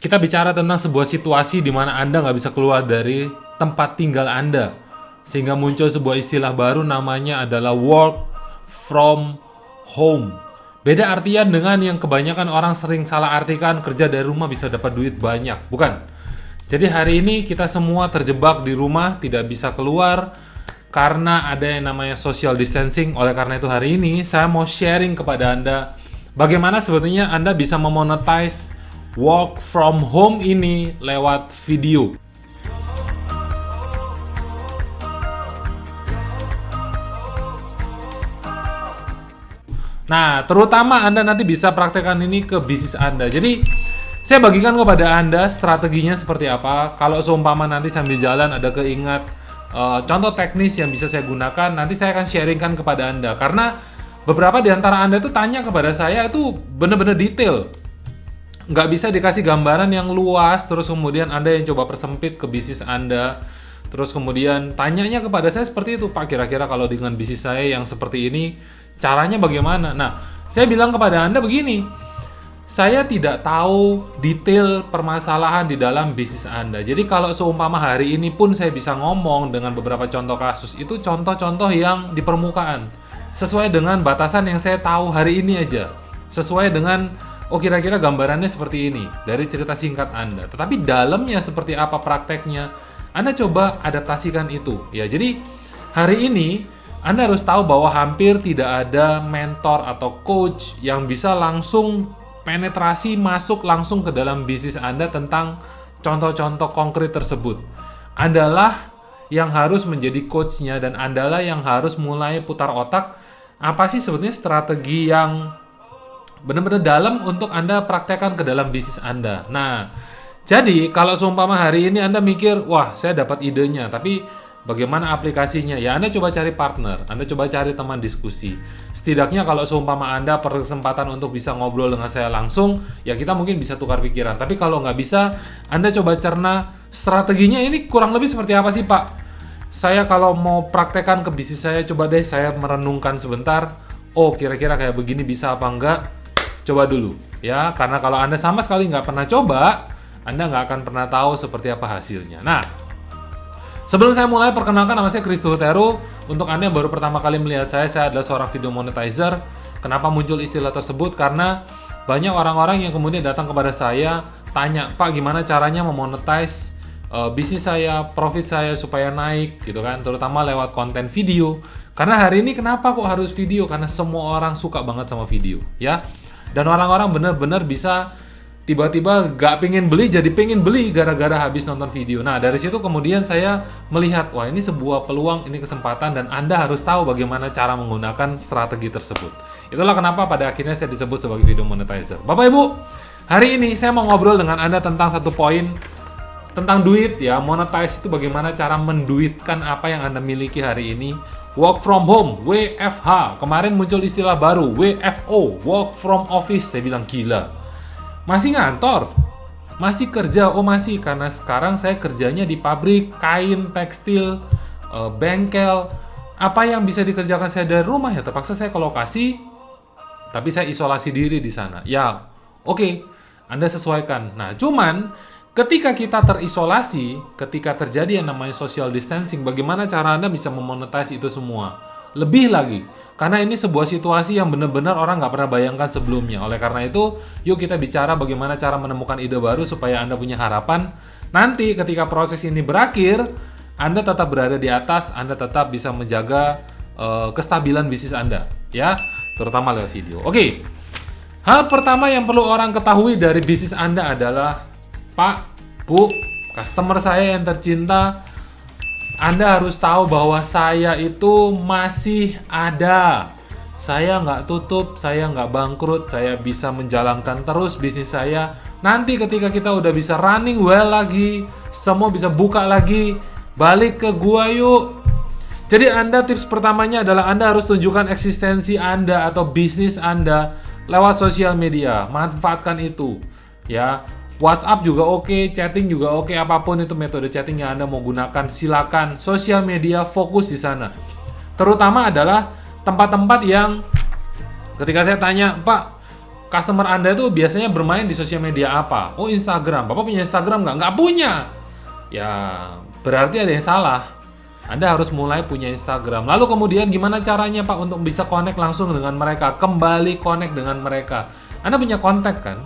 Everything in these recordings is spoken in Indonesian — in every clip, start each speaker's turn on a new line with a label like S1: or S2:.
S1: Kita bicara tentang sebuah situasi di mana Anda nggak bisa keluar dari tempat tinggal Anda. Sehingga muncul sebuah istilah baru namanya adalah work from home. Beda artian dengan yang kebanyakan orang sering salah artikan kerja dari rumah bisa dapat duit banyak. Bukan. Jadi hari ini kita semua terjebak di rumah, tidak bisa keluar karena ada yang namanya social distancing. Oleh karena itu hari ini saya mau sharing kepada Anda bagaimana sebetulnya Anda bisa memonetize work from home ini lewat video. Nah, terutama Anda nanti bisa praktekkan ini ke bisnis Anda. Jadi, saya bagikan kepada Anda strateginya seperti apa. Kalau seumpama nanti sambil jalan ada keingat contoh teknis yang bisa saya gunakan, nanti saya akan sharingkan kepada Anda. Karena beberapa di antara Anda itu tanya kepada saya itu benar-benar detail. Nggak bisa dikasih gambaran yang luas, terus kemudian Anda yang coba persempit ke bisnis Anda. Terus kemudian tanyanya kepada saya seperti itu, Pak, kira-kira kalau dengan bisnis saya yang seperti ini, caranya bagaimana? Nah, saya bilang kepada Anda begini, saya tidak tahu detail permasalahan di dalam bisnis Anda. Jadi kalau seumpama hari ini pun saya bisa ngomong dengan beberapa contoh kasus, itu contoh-contoh yang di permukaan. Sesuai dengan batasan yang saya tahu hari ini aja. Sesuai dengan, oh kira-kira gambarannya seperti ini, dari cerita singkat Anda. Tetapi dalamnya seperti apa prakteknya, Anda coba adaptasikan itu. Ya, jadi hari ini Anda harus tahu bahwa hampir tidak ada mentor atau coach yang bisa langsung penetrasi masuk langsung ke dalam bisnis Anda tentang contoh-contoh konkret tersebut. Andalah yang harus menjadi coachnya dan Andalah yang harus mulai putar otak apa sih sebetulnya strategi yang benar-benar dalam untuk Anda praktekkan ke dalam bisnis Anda. Nah, jadi kalau seumpama hari ini Anda mikir, wah saya dapat idenya, tapi bagaimana aplikasinya? Ya Anda coba cari partner, Anda coba cari teman diskusi. Setidaknya kalau seumpama Anda berkesempatan untuk bisa ngobrol dengan saya langsung, ya kita mungkin bisa tukar pikiran. Tapi kalau nggak bisa, Anda coba cerna strateginya ini kurang lebih seperti apa sih Pak? Saya kalau mau praktekkan ke bisnis saya, coba deh saya merenungkan sebentar. Oh kira-kira kayak begini bisa apa enggak? Coba dulu ya, karena kalau Anda sama sekali nggak pernah coba, Anda nggak akan pernah tahu seperti apa hasilnya. Nah, sebelum saya mulai, perkenalkan nama saya Christo Hutero. Untuk Anda yang baru pertama kali melihat saya adalah seorang video monetizer. Kenapa muncul istilah tersebut? Karena banyak orang-orang yang kemudian datang kepada saya, tanya, Pak gimana caranya memonetize bisnis saya, profit saya supaya naik gitu kan, terutama lewat konten video. Karena hari ini kenapa kok harus video? Karena semua orang suka banget sama video ya. Dan orang-orang benar-benar bisa tiba-tiba gak pengen beli jadi pengen beli gara-gara habis nonton video. Nah dari situ kemudian saya melihat, wah ini sebuah peluang, ini kesempatan, dan Anda harus tahu bagaimana cara menggunakan strategi tersebut. Itulah kenapa pada akhirnya saya disebut sebagai video monetizer. Bapak Ibu, hari ini saya mau ngobrol dengan Anda tentang satu poin tentang duit ya. Monetize itu bagaimana cara menduitkan apa yang Anda miliki hari ini. Work from home, WFH. Kemarin muncul istilah baru, WFO, work from office. Saya bilang gila. Masih ngantor? Masih kerja? Oh masih, karena sekarang saya kerjanya di pabrik, kain, tekstil, bengkel. Apa yang bisa dikerjakan saya dari rumah ya terpaksa saya ke lokasi, tapi saya isolasi diri di sana. Ya, oke, Anda sesuaikan. Nah, cuman ketika kita terisolasi, ketika terjadi yang namanya social distancing, bagaimana cara Anda bisa memonetize itu semua? Lebih lagi, karena ini sebuah situasi yang benar-benar orang nggak pernah bayangkan sebelumnya. Oleh karena itu, yuk kita bicara bagaimana cara menemukan ide baru supaya Anda punya harapan. Nanti ketika proses ini berakhir, Anda tetap berada di atas, Anda tetap bisa menjaga kestabilan bisnis Anda, ya, terutama lewat video. Oke, hal pertama yang perlu orang ketahui dari bisnis Anda adalah, Pak, Bu, customer saya yang tercinta, Anda harus tahu bahwa saya itu masih ada. Saya nggak tutup, saya nggak bangkrut, saya bisa menjalankan terus bisnis saya. Nanti ketika kita udah bisa running well lagi, semua bisa buka lagi, balik ke gua yuk. Jadi Anda, tips pertamanya adalah Anda harus tunjukkan eksistensi Anda atau bisnis Anda lewat sosial media. Manfaatkan itu, ya. WhatsApp juga oke, chatting juga oke, apapun itu metode chatting yang Anda mau gunakan, silakan. Sosial media fokus di sana. Terutama adalah tempat-tempat yang ketika saya tanya, Pak, customer Anda itu biasanya bermain di sosial media apa? Oh, Instagram. Bapak punya Instagram nggak? Nggak punya. Ya, berarti ada yang salah. Anda harus mulai punya Instagram. Lalu kemudian gimana caranya Pak untuk bisa connect langsung dengan mereka? Kembali connect dengan mereka. Anda punya kontak kan?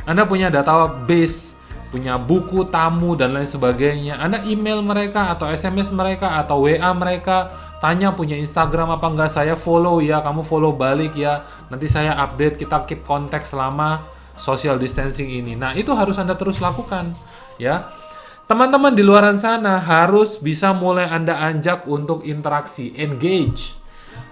S1: Anda punya database, punya buku tamu dan lain sebagainya. Anda email mereka atau SMS mereka atau WA mereka, tanya punya Instagram apa enggak, saya follow ya, kamu follow balik ya. Nanti saya update, kita keep kontak selama social distancing ini. Nah, itu harus Anda terus lakukan, ya. Teman-teman di luaran sana harus bisa mulai Anda ajak untuk interaksi, engage.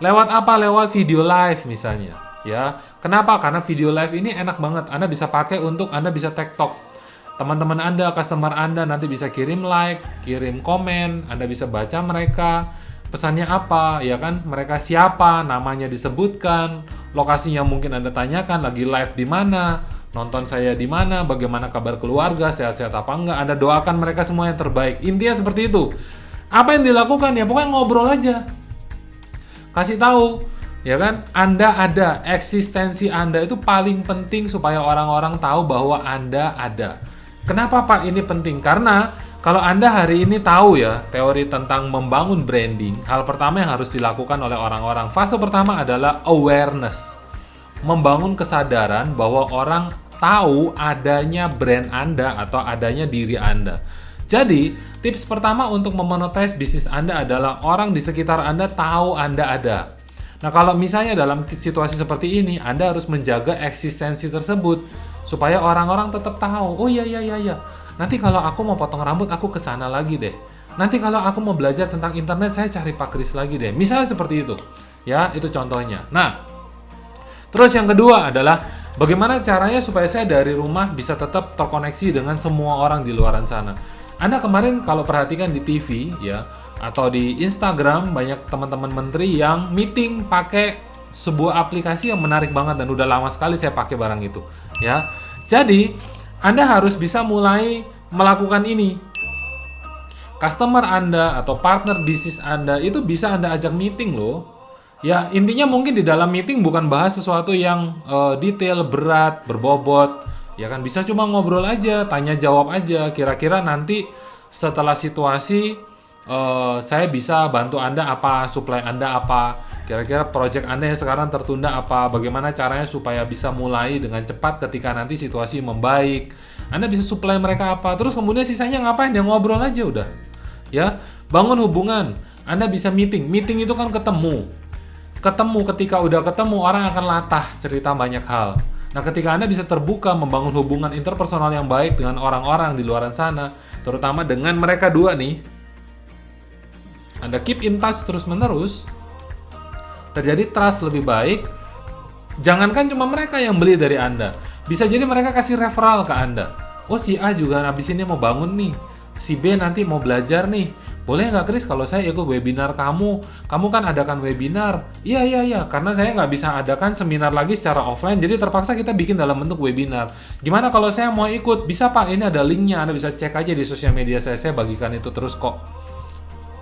S1: Lewat apa? Lewat video live misalnya, ya. Kenapa? Karena video live ini enak banget. Anda bisa pakai untuk Anda bisa TikTok. Teman-teman Anda, customer Anda nanti bisa kirim like, kirim komen, Anda bisa baca mereka, pesannya apa, ya kan? Mereka siapa, namanya disebutkan, lokasinya mungkin Anda tanyakan, lagi live di mana, nonton saya di mana, bagaimana kabar keluarga, sehat-sehat apa enggak, Anda doakan mereka semua yang terbaik. Intinya seperti itu. Apa yang dilakukan ya, pokoknya ngobrol aja. Kasih tahu, ya kan? Anda ada, eksistensi Anda itu paling penting supaya orang-orang tahu bahwa Anda ada. Kenapa Pak ini penting? Karena kalau Anda hari ini tahu ya teori tentang membangun branding, hal pertama yang harus dilakukan oleh orang-orang. Fase pertama adalah awareness. Membangun kesadaran bahwa orang tahu adanya brand Anda atau adanya diri Anda. Jadi, tips pertama untuk memonetize bisnis Anda adalah orang di sekitar Anda tahu Anda ada. Nah, kalau misalnya dalam situasi seperti ini, Anda harus menjaga eksistensi tersebut supaya orang-orang tetap tahu, oh iya. Nanti kalau aku mau potong rambut, aku kesana lagi deh. Nanti kalau aku mau belajar tentang internet, saya cari Pak Kris lagi deh. Misalnya seperti itu. Ya, itu contohnya. Nah, terus yang kedua adalah bagaimana caranya supaya saya dari rumah bisa tetap terkoneksi dengan semua orang di luaran sana. Anda kemarin kalau perhatikan di TV ya atau di Instagram banyak teman-teman menteri yang meeting pakai sebuah aplikasi yang menarik banget dan udah lama sekali saya pakai barang itu ya. Jadi Anda harus bisa mulai melakukan ini. Customer Anda atau partner bisnis Anda itu bisa Anda ajak meeting loh. Ya, intinya mungkin di dalam meeting bukan bahas sesuatu yang detail, berat, berbobot. Ya kan, bisa cuma ngobrol aja, tanya jawab aja. Kira-kira nanti setelah situasi, saya bisa bantu Anda apa, supply Anda apa. Kira-kira project Anda yang sekarang tertunda apa, bagaimana caranya supaya bisa mulai dengan cepat ketika nanti situasi membaik. Anda bisa supply mereka apa, terus kemudian sisanya ngapain, ya ngobrol aja udah. Ya, bangun hubungan. Anda bisa meeting itu kan ketemu, ketika udah ketemu orang akan latah cerita banyak hal. Nah, ketika Anda bisa terbuka membangun hubungan interpersonal yang baik dengan orang-orang di luaran sana, terutama dengan mereka dua nih, Anda keep in touch terus-menerus, terjadi trust lebih baik. Jangankan cuma mereka yang beli dari Anda, bisa jadi mereka kasih referral ke Anda. Oh, si A juga habis ini mau bangun nih, si B nanti mau belajar nih. Boleh nggak Kris kalau saya ikut webinar kamu kan adakan webinar. Iya, karena saya nggak bisa adakan seminar lagi secara offline, jadi terpaksa kita bikin dalam bentuk webinar. Gimana kalau saya mau ikut? Bisa Pak, ini ada linknya, Anda bisa cek aja di sosial media saya bagikan itu terus kok.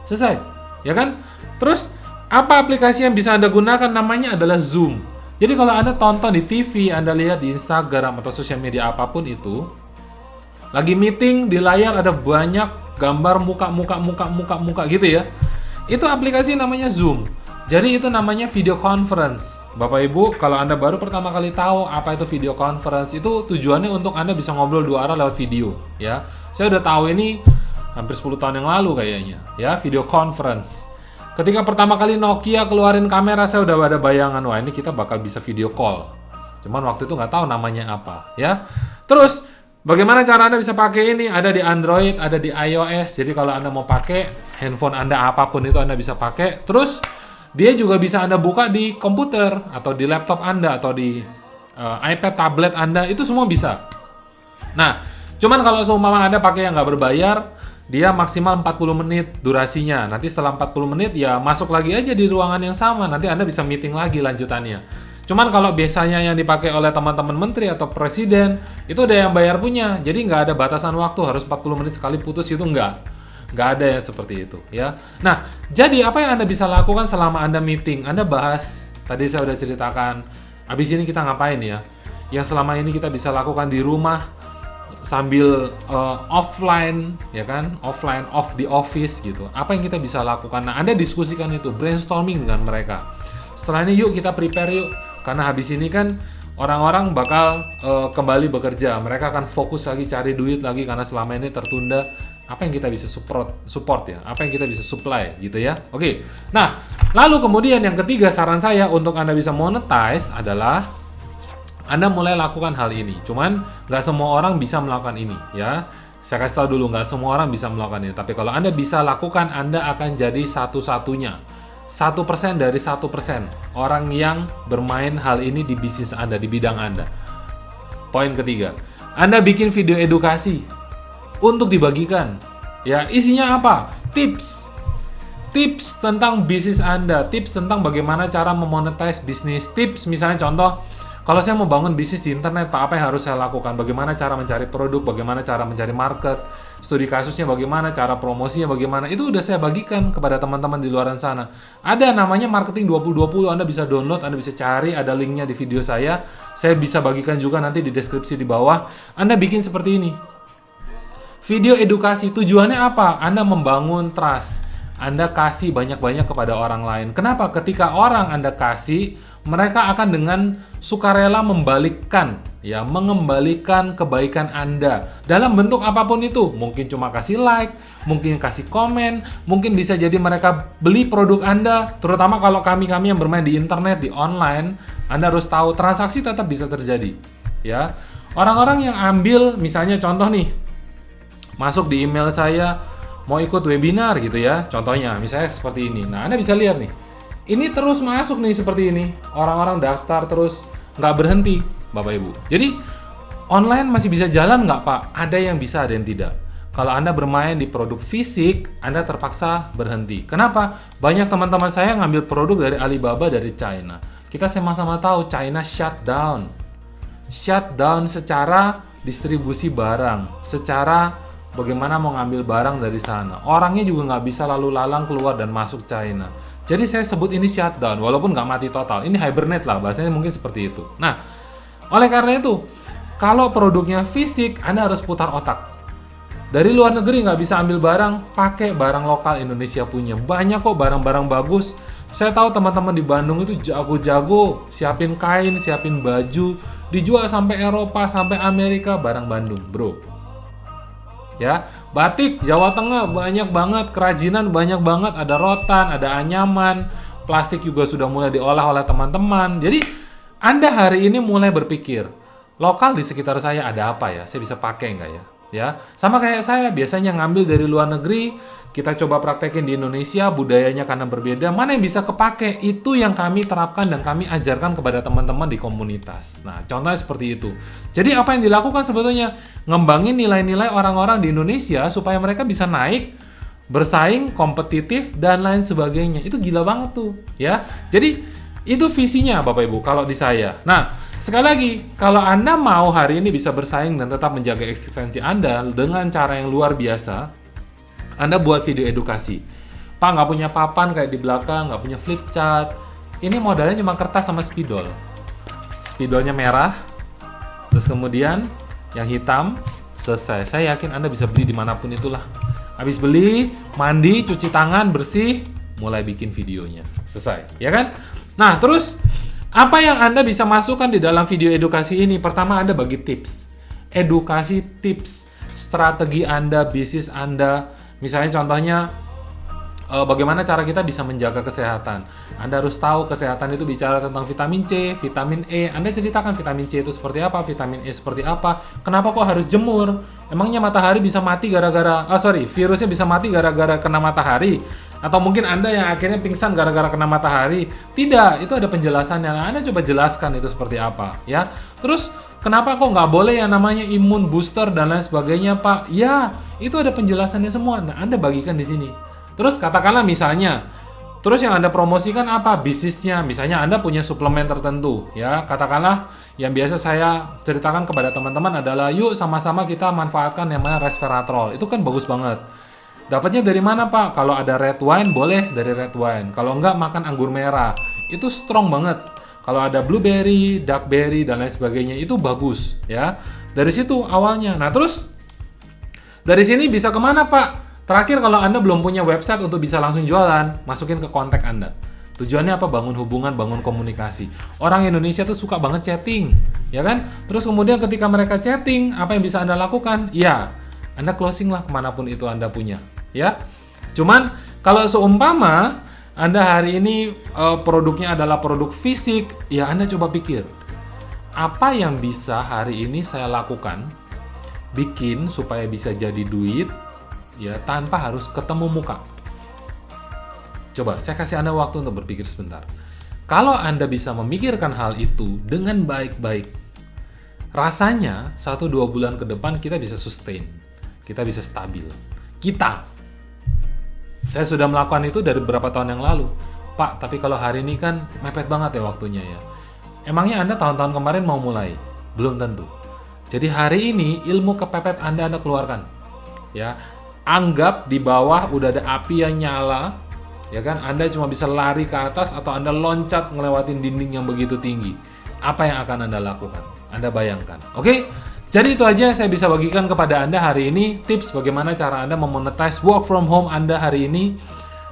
S1: Selesai, ya kan? Terus, apa aplikasi yang bisa Anda gunakan? Namanya adalah Zoom. Jadi kalau Anda tonton di TV, Anda lihat di Instagram atau sosial media apapun itu, lagi meeting di layar ada banyak gambar muka gitu ya. Itu aplikasi namanya Zoom. Jadi itu namanya video conference. Bapak Ibu, kalau Anda baru pertama kali tahu apa itu video conference, itu tujuannya untuk Anda bisa ngobrol dua arah lewat video, ya. Saya udah tahu ini hampir 10 tahun yang lalu kayaknya, ya, video conference. Ketika pertama kali Nokia keluarin kamera, saya udah ada bayangan, wah ini kita bakal bisa video call. Cuman waktu itu nggak tahu namanya apa, ya. Terus bagaimana cara Anda bisa pakai ini? Ada di Android, ada di iOS. Jadi kalau Anda mau pakai handphone Anda apapun itu Anda bisa pakai. Terus dia juga bisa Anda buka di komputer atau di laptop Anda atau di iPad, tablet Anda, itu semua bisa. Nah, cuman kalau seumpama Anda pakai yang nggak berbayar, dia maksimal 40 menit durasinya. Nanti setelah 40 menit ya masuk lagi aja di ruangan yang sama. Nanti Anda bisa meeting lagi lanjutannya. Cuman kalau biasanya yang dipakai oleh teman-teman menteri atau presiden, itu ada yang bayar punya. Jadi nggak ada batasan waktu, harus 40 menit sekali putus, itu nggak ada yang seperti itu, ya. Nah, jadi apa yang Anda bisa lakukan selama Anda meeting? Anda bahas, tadi saya udah ceritakan, abis ini kita ngapain ya? yang selama ini kita bisa lakukan di rumah sambil offline, ya kan, offline off di office gitu. Apa yang kita bisa lakukan? Nah, Anda diskusikan itu, brainstorming dengan mereka. Setelah ini yuk kita prepare yuk, karena habis ini kan orang-orang bakal kembali bekerja. Mereka akan fokus lagi cari duit lagi karena selama ini tertunda. Apa yang kita bisa support ya? Apa yang kita bisa supply gitu ya? Oke. Nah, lalu kemudian yang ketiga saran saya untuk Anda bisa monetize adalah Anda mulai lakukan hal ini. Cuman nggak semua orang bisa melakukan ini ya. Saya kasih tahu dulu, nggak semua orang bisa melakukan ini. Tapi kalau Anda bisa lakukan, Anda akan jadi satu-satunya. 1% dari 1% orang yang bermain hal ini di bisnis Anda, di bidang Anda. Poin ketiga, Anda bikin video edukasi untuk dibagikan. Ya, isinya apa? Tips tentang bisnis Anda, tips tentang bagaimana cara memonetize bisnis, tips misalnya contoh, kalau saya mau bangun bisnis di internet, Pak, apa yang harus saya lakukan? Bagaimana cara mencari produk, bagaimana cara mencari market, studi kasusnya bagaimana, cara promosinya bagaimana, itu udah saya bagikan kepada teman-teman di luar sana. Ada namanya Marketing 2020, Anda bisa download, Anda bisa cari, ada linknya di video saya bisa bagikan juga nanti di deskripsi di bawah. Anda bikin seperti ini. Video edukasi, tujuannya apa? Anda membangun trust. Anda kasih banyak-banyak kepada orang lain. Kenapa? Ketika orang Anda kasih, mereka akan dengan sukarela mengembalikan kebaikan Anda dalam bentuk apapun itu. Mungkin cuma kasih like, mungkin kasih komen, mungkin bisa jadi mereka beli produk Anda. Terutama kalau kami yang bermain di internet, di online, Anda harus tahu transaksi tetap bisa terjadi. Ya, orang-orang yang ambil, misalnya contoh nih, masuk di email saya mau ikut webinar gitu ya, contohnya misalnya seperti ini. Nah, Anda bisa lihat nih, ini terus masuk nih seperti ini, orang-orang daftar terus, nggak berhenti Bapak Ibu. Jadi online masih bisa jalan nggak Pak? Ada yang bisa, ada yang tidak. Kalau Anda bermain di produk fisik, Anda terpaksa berhenti. Kenapa? Banyak teman-teman saya ngambil produk dari Alibaba, dari China. Kita sama-sama tahu China shutdown secara distribusi barang, secara bagaimana mau ngambil barang dari sana. Orangnya juga nggak bisa lalu lalang keluar dan masuk China. Jadi saya sebut ini shutdown, walaupun nggak mati total. Ini hibernate lah, bahasanya mungkin seperti itu. Nah, oleh karena itu, kalau produknya fisik, Anda harus putar otak. Dari luar negeri nggak bisa ambil barang, pakai barang lokal Indonesia punya. Banyak kok barang-barang bagus. Saya tahu teman-teman di Bandung itu jago-jago, siapin kain, siapin baju, dijual sampai Eropa, sampai Amerika, barang Bandung, bro. Ya, batik Jawa Tengah banyak banget, kerajinan banyak banget, ada rotan, ada anyaman, plastik juga sudah mulai diolah oleh teman-teman. Jadi Anda hari ini mulai berpikir, lokal di sekitar saya ada apa ya? Saya bisa pakai nggak ya? Ya, sama kayak saya biasanya ngambil dari luar negeri, kita coba praktekin di Indonesia, budayanya karena berbeda, mana yang bisa kepake, itu yang kami terapkan dan kami ajarkan kepada teman-teman di komunitas. Nah, contohnya seperti itu. Jadi apa yang dilakukan sebetulnya? Ngembangin nilai-nilai orang-orang di Indonesia supaya mereka bisa naik, bersaing, kompetitif, dan lain sebagainya. Itu gila banget tuh, ya. Jadi, itu visinya Bapak Ibu, kalau di saya. Nah, sekali lagi, kalau Anda mau hari ini bisa bersaing dan tetap menjaga eksistensi Anda dengan cara yang luar biasa, Anda buat video edukasi. Pak, nggak punya papan kayak di belakang, nggak punya flip chart. Ini modalnya cuma kertas sama spidol. Spidolnya merah, terus kemudian yang hitam, selesai. Saya yakin Anda bisa beli dimanapun itulah. Habis beli, mandi, cuci tangan, bersih, mulai bikin videonya. Selesai, ya kan? Nah, terus apa yang Anda bisa masukkan di dalam video edukasi ini? Pertama, Anda bagi tips. Edukasi tips, strategi Anda, bisnis Anda. Misalnya contohnya, bagaimana cara kita bisa menjaga kesehatan. Anda harus tahu kesehatan itu bicara tentang vitamin C, vitamin E. Anda ceritakan vitamin C itu seperti apa, vitamin E seperti apa. Kenapa kok harus jemur? Emangnya matahari bisa mati gara-gara, virusnya bisa mati gara-gara kena matahari? Atau mungkin Anda yang akhirnya pingsan gara-gara kena matahari? Tidak, itu ada penjelasannya. Nah, Anda coba jelaskan itu seperti apa, ya. Terus, kenapa kok nggak boleh yang namanya imun booster dan lain sebagainya, Pak? Ya, itu ada penjelasannya semua. Nah, Anda bagikan di sini. Terus katakanlah misalnya, terus yang Anda promosikan apa? Bisnisnya. Misalnya Anda punya suplemen tertentu, ya. Katakanlah yang biasa saya ceritakan kepada teman-teman adalah, yuk sama-sama kita manfaatkan yang namanya resveratrol. Itu kan bagus banget. Dapatnya dari mana, Pak? Kalau ada red wine, boleh dari red wine. Kalau enggak, makan anggur merah. Itu strong banget. Kalau ada BlueBerry, DuckBerry dan lain sebagainya itu bagus ya. Dari situ awalnya. Nah terus dari sini bisa kemana Pak? Terakhir kalau Anda belum punya website untuk bisa langsung jualan, masukin ke kontak Anda. Tujuannya apa? Bangun hubungan, bangun komunikasi. Orang Indonesia tuh suka banget chatting, ya kan? Terus kemudian ketika mereka chatting, apa yang bisa Anda lakukan? Ya, Anda closing lah kemanapun itu Anda punya, ya. Cuman kalau seumpama Anda hari ini produknya adalah produk fisik, ya Anda coba pikir, apa yang bisa hari ini saya lakukan, bikin supaya bisa jadi duit, ya tanpa harus ketemu muka. Coba, saya kasih Anda waktu untuk berpikir sebentar. Kalau Anda bisa memikirkan hal itu dengan baik-baik, rasanya 1-2 bulan ke depan kita bisa sustain. Kita bisa stabil. Saya sudah melakukan itu dari beberapa tahun yang lalu. Pak, tapi kalau hari ini kan mepet banget ya waktunya ya. Emangnya Anda tahun-tahun kemarin mau mulai? Belum tentu. Jadi hari ini ilmu kepepet Anda keluarkan. Ya, anggap di bawah udah ada api yang nyala, ya kan? Anda cuma bisa lari ke atas atau Anda loncat ngelewatin dinding yang begitu tinggi. Apa yang akan Anda lakukan? Anda bayangkan. Oke? Jadi itu aja saya bisa bagikan kepada Anda hari ini, tips bagaimana cara Anda memonetize work from home Anda hari ini.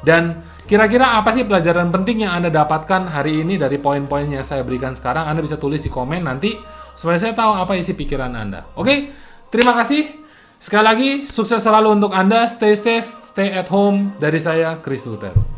S1: Dan kira-kira apa sih pelajaran penting yang Anda dapatkan hari ini dari poin-poin yang saya berikan sekarang? Anda bisa tulis di komen nanti supaya saya tahu apa isi pikiran Anda. Oke? Terima kasih. Sekali lagi, sukses selalu untuk Anda. Stay safe, stay at home. Dari saya, Chris Lutero.